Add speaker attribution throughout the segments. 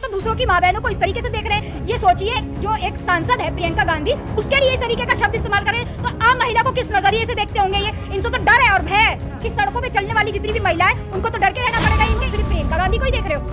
Speaker 1: तो दूसरों की माँ बहनों को इस तरीके से देख रहे हैं। ये सोचिए, जो एक सांसद है प्रियंका गांधी, उसके लिए इस तरीके का शब्द इस्तेमाल करें तो आम महिला को किस नजरिए से देखते होंगे ये। इनसे तो डर है और भय है कि सड़कों पे चलने वाली जितनी भी महिलाएं, उनको तो डर के रहना पड़ेगा। इनके सिर्फ प्रियंका गांधी को ही देख रहे हो,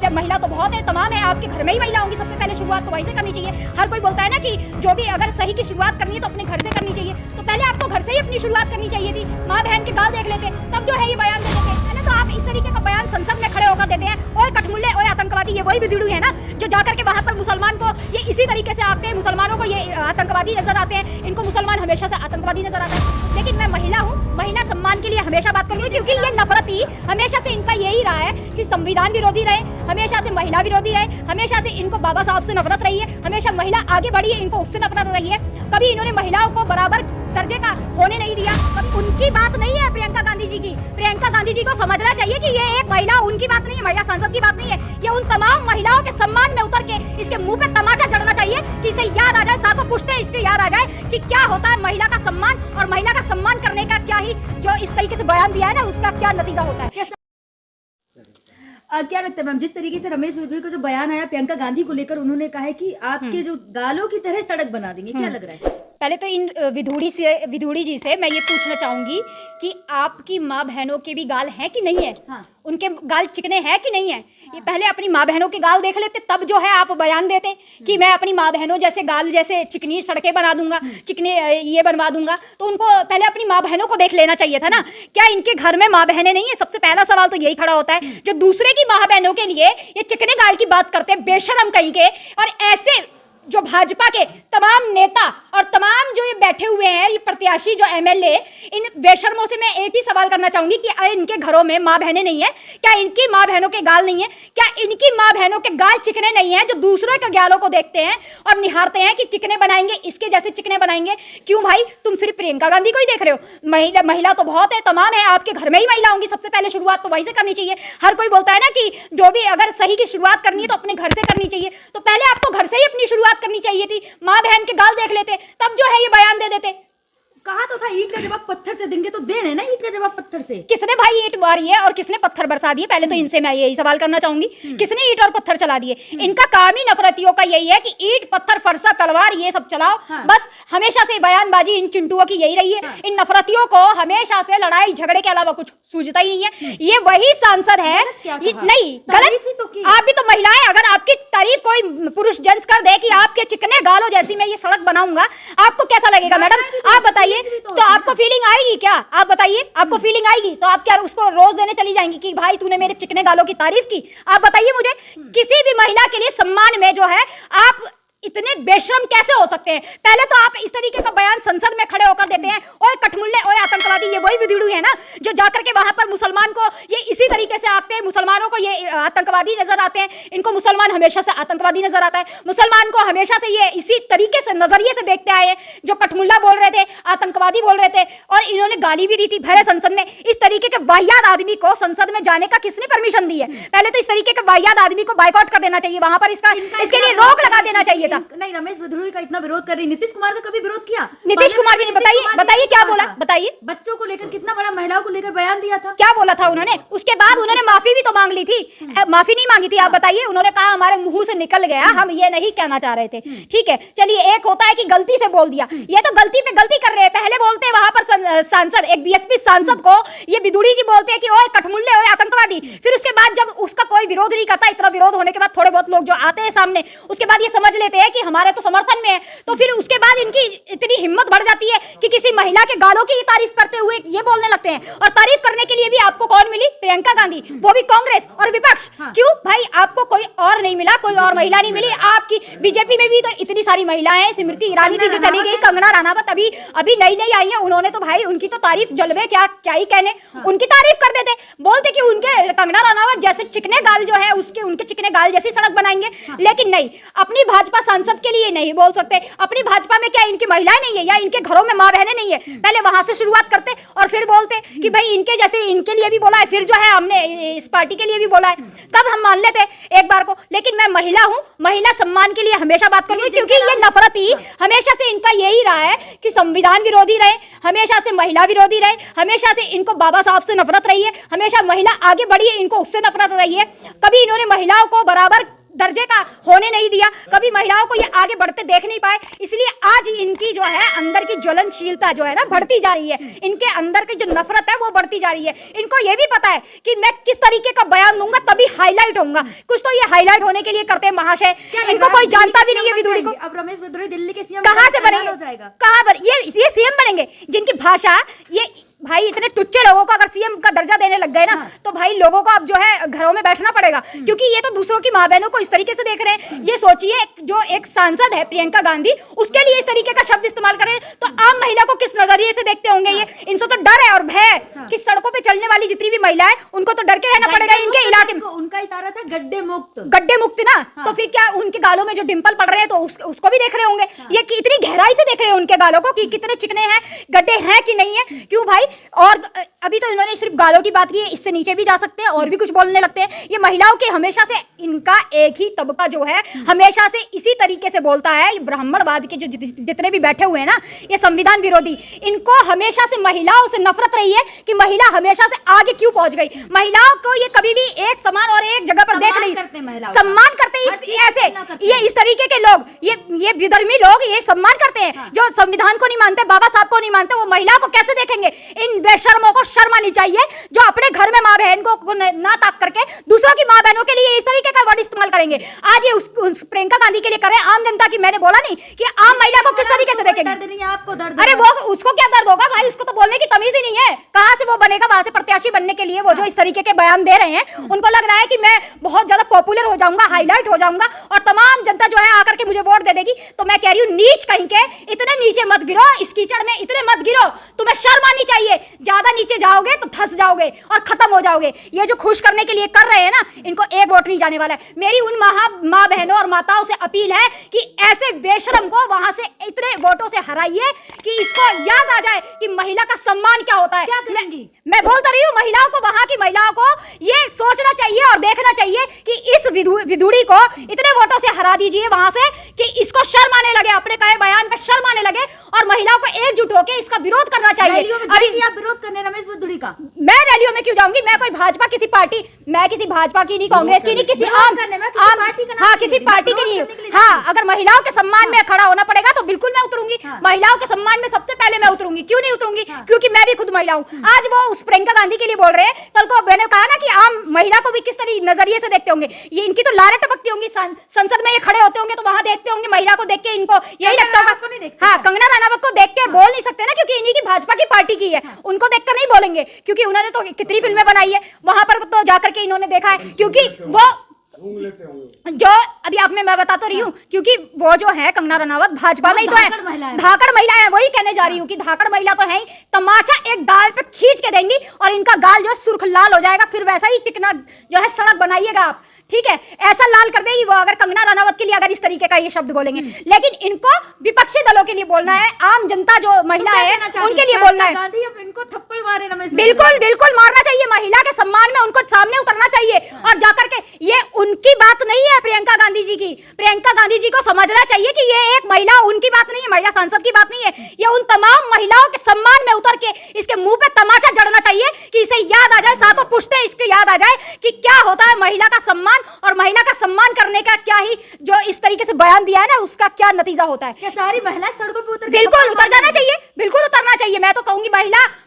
Speaker 1: महिला तो बहुत है, तमाम है। आपके घर में ही महिला होंगी, सबसे पहले शुरुआत तो वहीं से करनी चाहिए। हर कोई बोलता है ना कि जो भी अगर सही की शुरुआत करनी है तो अपने घर से करनी चाहिए, तो पहले आपको घर से ही अपनी शुरुआत करनी चाहिए थी। माँ बहन के गाल देख लेते तब जो है ये बयान दे देते, है ना। तो आप इस तरीके का बयान संसद में खड़े होकर देते हैं। और कठमुल्ले और आतंकवादी, ये वही विदुड़ू है ना जो जाकर के वहाँ पर मुसलमान को ये इसी तरीके से आते हैं, मुसलमानों को ये आतंकवादी नजर आते हैं। इनको मुसलमान हमेशा से आतंकवादी नजर आता है। लेकिन मैं महिला हूँ, महिला सम्मान के लिए हमेशा बात करूंगी, क्योंकि ये नफरती हमेशा से इनका यही रहा है कि संविधान विरोधी रहे, हमेशा से महिला विरोधी रहे, हमेशा से इनको बाबा साहब से नफरत रही है, हमेशा महिला आगे बढ़ी है इनको उससे नफरत रही है। कभी इन्होंने महिलाओं को बराबर दर्जे का होने नहीं दिया। उनकी बात नहीं है प्रियंका गांधी जी की। प्रियंका गांधी जी को समझना चाहिए कि ये एक महिला, उनकी बात नहीं है, महिला सांसद की बात नहीं है। ये उन तमाम महिलाओं के सम्मान में उतर के इसके मुंह पे तमाचा जड़ना चाहिए कि इसे याद आ जाए, सातों पुश्ते इसके याद आ जाए कि क्या होता है महिला का सम्मान, और महिला का सम्मान करने का क्या ही जो इस तरीके से बयान दिया है ना, उसका क्या नतीजा होता है।
Speaker 2: क्या लगता है मैम, जिस तरीके से रमेश विदुड़ी का जो बयान आया प्रियंका गांधी को लेकर, उन्होंने कहा है कि आपके जो गालों की तरह सड़क बना देंगे, क्या लग रहा है?
Speaker 1: पहले तो इन विधूड़ी जी से मैं ये पूछना चाहूंगी कि आपकी माँ बहनों के भी गाल हैं कि नहीं है?
Speaker 2: हाँ।
Speaker 1: उनके गाल चिकने हैं कि नहीं है? ये पहले अपनी माँ बहनों के गाल देख लेते, तब जो है आप बयान देते कि मैं अपनी माँ बहनों जैसे गाल, जैसे चिकनी सड़कें बना दूंगा, चिकने ये बनवा दूंगा। तो उनको पहले अपनी माँ बहनों को देख लेना चाहिए था ना। क्या इनके घर में माँ बहनें नहीं है? सबसे पहला सवाल तो यही खड़ा होता है। जो दूसरे की माँ बहनों के लिए ये चिकने गाल की बात करते हैं, बेशरम कहीं के। और ऐसे जो भाजपा के तमाम नेता और तमाम जो ये बैठे हुए हैं, ये प्रत्याशी जो एमएलए, इन बेशर्मों से मैं एक ही सवाल करना चाहूंगी कि इनके घरों में माँ बहनें नहीं है? क्या इनकी माँ बहनों के गाल नहीं है? क्या इनकी माँ बहनों के गाल चिकने नहीं है, जो दूसरों के गालों को देखते हैं और निहारते हैं कि चिकने बनाएंगे, इसके जैसे चिकने बनाएंगे? क्यों भाई, तुम सिर्फ प्रियंका गांधी को ही देख रहे हो? महिला तो बहुत है, तमाम है। आपके घर में ही महिला होंगी, सबसे पहले शुरुआत तो वहीं से करनी चाहिए। हर कोई बोलता है ना कि जो भी अगर सही की शुरुआत करनी है तो अपने घर से करनी चाहिए, तो पहले आपको घर से ही अपनी शुरुआत करनी चाहिए थी। माँ बहन के गाल देख लेते, तब जो है ये बयान दे देते।
Speaker 2: कहा तो था ईंट का जवाब पत्थर से देंगे, तो दे रहे ना ईंट का जवाब पत्थर से।
Speaker 1: किसने भाई ईंट मारी है और किसने पत्थर बरसा दिए? पहले तो इनसे मैं यही सवाल करना चाहूंगी, किसने ईंट और पत्थर चला दिए? इनका काम ही नफरतियों का यही है कि ईंट पत्थर फरसा तलवार ये सब चलाओ। हाँ। बस हमेशा से बयानबाजी इन चिंटुओं की यही रही है। हाँ। इन नफरतियों को हमेशा से लड़ाई झगड़े के अलावा कुछ सूझता ही नहीं है। ये वही सांसद है। नहीं गलत तो आप भी तो महिलाएं, अगर आपकी तारीफ कोई पुरुष जेंट्स कर दे कि आपके चिकने गालों जैसी मैं ये सड़क बनाऊंगा, आपको कैसा लगेगा मैडम? आप बताइए। तो आपको फीलिंग आएगी क्या? आप बताइए, आपको फीलिंग आएगी तो आप क्या उसको रोज देने चली जाएंगी कि भाई तूने मेरे चिकने गालों की तारीफ की? आप बताइए मुझे। किसी भी महिला के लिए सम्मान में जो है आप इतने बेशर्म कैसे हो सकते हैं? पहले तो आप इस तरीके का बयान संसद में खड़े होकर देते हैं। और कठमुल्ले और आतंकवादी, ये वही विदुड़ू है ना जो जाकर के वहां पर मुसलमान को ये इसी तरीके से आते हैं, मुसलमानों को ये आतंकवादी नजर आते हैं। इनको मुसलमान हमेशा से आतंकवादी नजर आता है। मुसलमान को हमेशा से ये इसी तरीके से नजरिए से देखते आए हैं। जो कठमुल्ला बोल रहे थे, आतंकवादी बोल रहे थे, और इन्होंने गाली भी दी थी भरे संसद में। इस तरीके के वाहियात आदमी को संसद में जाने का किसने परमिशन दी है? पहले तो इस तरीके के वाहियात आदमी को बाइकआउट कर देना चाहिए, वहां पर इसके लिए रोक लगा देना चाहिए था।
Speaker 2: नहीं, रमेश विदुड़ी का इतना विरोध कर रही, नीतीश कुमार का कभी विरोध किया?
Speaker 1: नीतीश कुमार जी ने बताइए क्या बोला, बताइए।
Speaker 2: बच्चों को लेकर कितना बड़ा, महिलाओं को लेकर बयान दिया था।
Speaker 1: क्या बोला था उन्होंने? उसके बाद उन्होंने माफी भी तो मांग ली थी। माफी नहीं मांगी थी? आप बताइए। उन्होंने कहा हमारे मुंह से निकल गया, हम ये नहीं कहना चाह रहे थे। ठीक है, चलिए। एक होता है कि गलती से बोल दिया, ये तो गलती पे गलती कर रहे हैं। पहले बोलते हैं वहां पर सांसद, एक बीएसपी सांसद को ये विदुड़ी जी बोलते हैं कि ओए कठमुल्ले, ओए आतंकवादी। फिर उसके बाद जब उसका कोई विरोध नहीं करता, इतना विरोध होने के बाद थोड़े बहुत लोग जो आते हैं सामने, उसके बाद ये समझ लेते हैं कि हमारे तो समर्थन में है, तो फिर उसके बाद इनकी इतनी हिम्मत बढ़ जाती है कि किसी महिला के गालों की तारीफ करते हुए ये बोलने लगते हैं। और तारीफ करने के लिए भी आपको कौन मिली? प्रियंका गांधी, वो भी कांग्रेस और विपक्ष। हाँ। क्यों भाई, आपको कोई और नहीं मिला, कोई और महिला नहीं मिली? आपकी बीजेपी में भी तो इतनी सारी महिलाएं हैं। स्मृति ईरानी थी जो चली गई, कंगना रनावत अभी नई आई है, उन्होंने तो भाई उनकी तो तारीफ जलवे क्या ही कहने। उनकी तारीफ कर देते, बोलते कि उनके कंगना रनावत जैसे चिकने गाल जो है उनके चिकने गाल जैसी सड़क बनाएंगे। लेकिन नहीं, अपनी भाजपा सांसद के लिए नहीं बोल सकते। अपनी भाजपा में क्या इनकी महिलाएं नहीं है या इनके घरों में माँ बहनें नहीं है? पहले वहां से शुरुआत करते और फिर बोलते कि भाई इनके जैसे इनके लिए भी बोला है, फिर जो है हमने इस पार्टी के लिए भी बोला है, तब हम मान लेते एक बार को। लेकिन मैं महिला हूं, महिला सम्मान के लिए हमेशा बात करूंगी, क्योंकि ये नफरती हमेशा से इनका यही रहा है कि संविधान विरोधी रहे, हमेशा से महिला विरोधी रहे, हमेशा से इनको बाबा साहब से नफरत रही है, हमेशा महिला आगे बढ़ी है, इनको उससे नफरत रही है। कभी इन्होंने महिलाओं को बराबर दर्जे का होने नहीं दिया, कभी महिलाओं को ये आगे बढ़ते देख नहीं पाए। इसलिए आज इनकी जो है अंदर की ज्वलनशीलता जो है ना बढ़ती जा रही है, इनके अंदर की जो नफरत है वो बढ़ती जा रही है। इनको ये भी पता है कि मैं किस तरीके का बयान दूंगा तभी हाईलाइट होऊंगा। कुछ तो ये हाईलाइट होने के लिए करते हैं महाशय, इनको कोई जानता भी नहीं है विदुड़ी को।
Speaker 2: अब रमेश विदुड़ी दिल्ली के सीएम
Speaker 1: कहाँ से बनेंगे,
Speaker 2: हो जाएगा?
Speaker 1: कहाँ पर ये सीएम बनेंगे जिनकी भाषा ये भाई इतने टुच्चे लोगों को अगर सीएम का दर्जा देने लग गए ना तो भाई लोगों को अब जो है घरों में बैठना पड़ेगा, क्योंकि ये तो दूसरों की माँ बहनों को इस तरीके से देख रहे हैं। ये सोचिए जो एक सांसद है प्रियंका गांधी, उसके लिए इस तरीके का शब्द इस्तेमाल करें तो आम महिला को किस नजरिए से देखते होंगे ये। इनसे तो डर है और भय है कि सड़कों पे चलने वाली जितनी भी महिलाएं उनको तो डर के रहना पड़ेगा इनके इलाके में।
Speaker 2: उनका इशारा था गड्ढे मुक्त,
Speaker 1: गड्ढे मुक्त ना, तो फिर क्या उनके गालों में जो डिंपल पड़ रहे हैं तो उसको भी देख रहे होंगे। ये कितनी गहराई से देख रहे हैं उनके गालों को कि कितने चिकने हैं, गड्ढे हैं कि नहीं है। क्यों भाई, और अभी तो इन्होंने सिर्फ गालों की बात की है, इससे नीचे भी जा सकते हैं और भी कुछ बोलने लगते हैं। ये महिलाओं के हमेशा से इनका एक ही तबका जो है हमेशा से इसी तरीके से बोलता है। ये ब्राह्मणवाद के जो जितने भी बैठे हुए हैं ना, ये संविधान विरोधी, इनको हमेशा से महिलाओं से नफरत रही है कि महिला हमेशा से आगे क्यों पहुंच गई। महिलाओं को ये कभी भी एक समान और एक जगह पर देख नहीं सम्मान करते ऐसे ये इस तरीके के लोग, ये विधर्मी लोग ये सम्मान करते हैं जो संविधान को नहीं मानते, बाबा साहब को नहीं मानते, वो महिलाओं को कैसे देखेंगे। इन बेशर्मों को शर्म आनी चाहिए जो अपने घर में माँ बहन को ना ताक करके दूसरों की माँ बहनों के लिए इस तरीके का वर्ड इस्तेमाल करेंगे। आज ये उस प्रियंका गांधी के लिए करे, आम जनता की मैंने बोला नहीं कि आम महिला को किस तरीके से देखेंगे।
Speaker 2: दर्द नहीं है आपको, दर्द
Speaker 1: अरे वो उसको क्या दर्द होगा भाई, उसको तो बोलने की तमीज ही नहीं है। कहां से वो बनेगा वहां से प्रत्याशी बनने के लिए। वो जो इस तरीके के बयान दे रहे हैं उनको लग रहा है कि मैं बहुत ज्यादा पॉपुलर हो जाऊंगा, हाईलाइट हो जाऊंगा और तमाम जनता जो है आकर के मुझे वोट दे देगी। तो मैं कह रही हूँ नीच कहीं के, इतने नीचे मत गिरो, इस कीचड़ में इतने मत गिरो, तुम्हें शर्म आनी चाहिए। ज्यादा नीचे जाओगे तो धंस जाओगे और खत्म हो जाओगे। ये जो खुश करने के लिए कर रहे हैं ना, इनको एक वोट नहीं जाने वाला है। मेरी उन माँ बहनों और माताओं से अपील है कि ऐसे बेशरम को वहां से इतने वोटों से हराइए कि इसको याद आ जाए कि महिला का सम्मान क्या होता है।
Speaker 2: क्या करेंगी?
Speaker 1: मैं बोल तो रही हूँ महिलाओं को, वहां की महिलाओं को ये सोचना चाहिए और देखना चाहिए कि इस विधुड़ी को इतने वोटों से हरा दीजिए वहां से कि इसको शर्म आने लगे, अपने कहे बयान पे शर्म आने लगे और महिलाओं को एकजुट होकर इसका विरोध करना चाहिए।
Speaker 2: अभी आप विरोध करने रमेश विधुड़ी का?
Speaker 1: मैं रैलियों में क्यों जाऊंगी? मैं कोई भाजपा किसी पार्टी, मैं किसी भाजपा की नहीं, कांग्रेस की नहीं, किसी आम किसी पार्टी की नहीं। हाँ, अगर महिलाओं के सम्मान में खड़ा होना पड़ेगा तो बिल्कुल मैं उतरूंगी। महिलाओं के सम्मान में सबसे पहले मैं उतरूंगी। क्यों नहीं उतरूंगी? क्योंकि मैं भी खुद महिला हूँ। आज वो उस प्रियंका गांधी के लिए बोल रहे हैं, कल को मैंने कहा ना कि आम महिला को भी किस तरह नजरिए से देखते होंगे। ये इनकी तो लारें टपकती होंगी, संसद में ये खड़े होते होंगे तो वहां देखते होंगे महिला को देख के इनको यही लगता होगा। हाँ, कंगना रनावत को देख के बोल नहीं सकते ना, क्योंकि इन्हीं की भाजपा की पार्टी की है। उनको देखकर नहीं बोलेंगे क्योंकि उन्होंने तो कितनी फिल्में बनाई है, वहां पर तो जाकर के इन्होंने देखा है। क्योंकि वो जो अभी आप में मैं बता तो रही हूँ, क्योंकि वो जो है कंगना रनावत भाजपा में ही तो है, धाकड़ महिला है। वही कहने जा रही हूँ कि धाकड़ महिला तो है ही, तमाचा एक गाल पे खींच के देंगी और इनका गाल जो है सुर्ख लाल हो जाएगा। फिर वैसा ही चिकना जो है सड़क बनाइएगा आप, ठीक है, ऐसा लाल कर देगी वो अगर कंगना रनावत के लिए अगर इस तरीके का ये शब्द बोलेंगे। लेकिन इनको विपक्षी दलों के लिए बोलना है, आम जनता जो महिला है उनके लिए बोलना है।
Speaker 2: गांधी अब इनको थप्पड़ मारे रमेश,
Speaker 1: बिल्कुल बिल्कुल मारना चाहिए। महिला के सम्मान में उनको सामने उतरना चाहिए और जाकर के, ये उनकी बात नहीं है प्रियंका गांधी जी की। प्रियंका गांधी जी को समझना चाहिए कि ये एक महिला, उनकी बात नहीं है, महिला सांसद की बात नहीं है। ये उन तमाम महिलाओं के सम्मान में उतर के इसके मुंह पे तमाचा जड़ना चाहिए कि इसे याद आ जाए, सातों पुश्ते इसको याद आ जाए कि क्या होता है महिला का सम्मान और महिला का सम्मान करने का क्या ही जो इस तरीके से बयान दिया है ना, उसका क्या नतीजा होता है।
Speaker 2: क्या सारी महिलाएं सड़कों पे उतर,
Speaker 1: बिल्कुल उतर जाना चाहिए, बिल्कुल उतरना चाहिए। मैं तो कहूंगी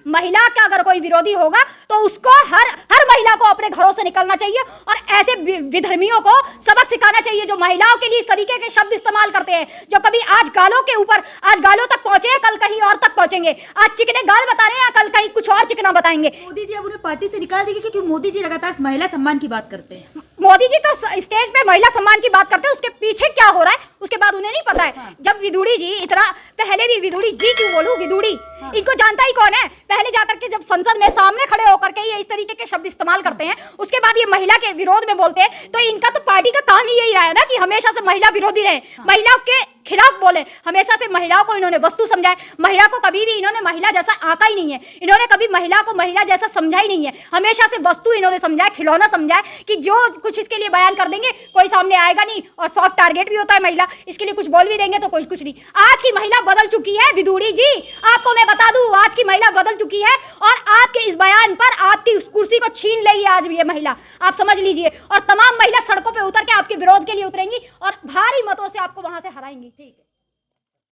Speaker 1: महिला का अगर कोई विरोधी होगा तो उसको हर महिला को अपने घरों से निकलना चाहिए और ऐसे विधर्मियों को सबक सिखाना चाहिए जो महिलाओं के लिए इस तरीके के शब्द इस्तेमाल करते हैं, जो कभी आज गालों के ऊपर, आज गालों तक पहुंचे, कल कहीं और तक पहुंचेंगे। आज चिकने गाल बता रहे हैं, कल कहीं कुछ और चिकना बताएंगे।
Speaker 2: मोदी जी अब उन्हें पार्टी से निकाल देंगे क्योंकि मोदी जी लगातार महिला सम्मान की बात करते हैं।
Speaker 1: मोदी जी तो स्टेज पे महिला सम्मान की बात करते हैं, उसके पीछे क्या हो रहा है उसके बाद उन्हें नहीं पता है। जब विधुड़ी जी, इतना पहले भी विधुड़ी जी क्यों बोलूं, विधुड़ी इनको जानता ही कौन है। पहले जाकर के जब संसद में सामने खड़े होकर के ये इस तरीके के शब्द इस्तेमाल करते हैं, उसके बाद ये महिला के विरोध में बोलते हैं, तो इनका तो पार्टी का काम ही यही रहा है ना कि हमेशा से महिला विरोधी रहे, महिलाओं के खिलाफ बोले, हमेशा से महिलाओं को इन्होंने वस्तु समझा है। महिला को कभी भी इन्होंने महिला जैसा आंका ही नहीं है, इन्होंने कभी महिला को महिला जैसा समझा ही नहीं है। हमेशा से वस्तु इन्होंने समझा है, खिलौना समझा है कि जो कुछ इसके लिए बयान कर देंगे कोई सामने आएगा नहीं और सॉफ्ट टारगेट भी होता है महिला। इसके लिए कुछ बोल भी देंगे तो कुछ नहीं। आज की महिला बदल चुकी है विदुड़ी जी, आपको मैं बता दूं, आज की महिला बदल चुकी है और आपके इस बयान पर आपकी उस कुर्सी को छीन लेगी आज भी ये महिला, आप समझ लीजिए। और तमाम महिला सड़कों पे उतर के आपके विरोध के लिए उतरेंगी और भारी मतों से आपको वहां से हराएंगी।
Speaker 2: ठीक है।